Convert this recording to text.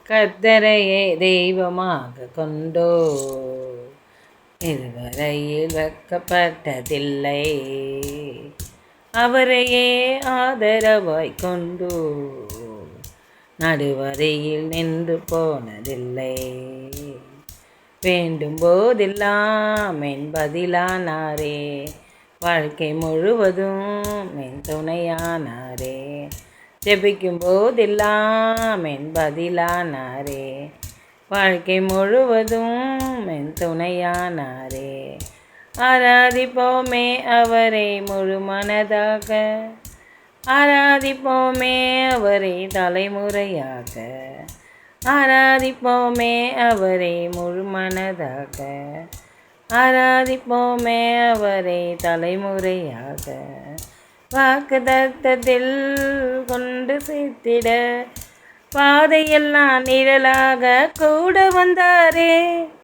கர்த்தரையே தெய்வமாக கொண்டோ இதுவரையில் வெட்கப்பட்டதில்லை. அவரையே ஆதரவாய் கொண்டு நடுவரையில் நின்று போனதில்லை. வேண்டும் போதெல்லாம் என் பதிலானாரே, வாழ்க்கை முழுவதும் என் துணையானாரே. ஜெபிக்கும் போதெல்லாம் என் பதிலானாரே, வாழ்க்கை முழுவதும் என் துணையானாரே. ஆராதிப்போமே அவரை முழு மனதாக, ஆராதிப்போமே அவரை தலைமுறையாக, ஆராதிப்போமே அவரை முழு மனதாக, ஆராதிப்போமே அவரை தலைமுறையாக. வாக்குத்தத்தத்தில் கொண்டு சேர்த்திட பாதையெல்லாம் நிழலாக கூட வந்தாரே.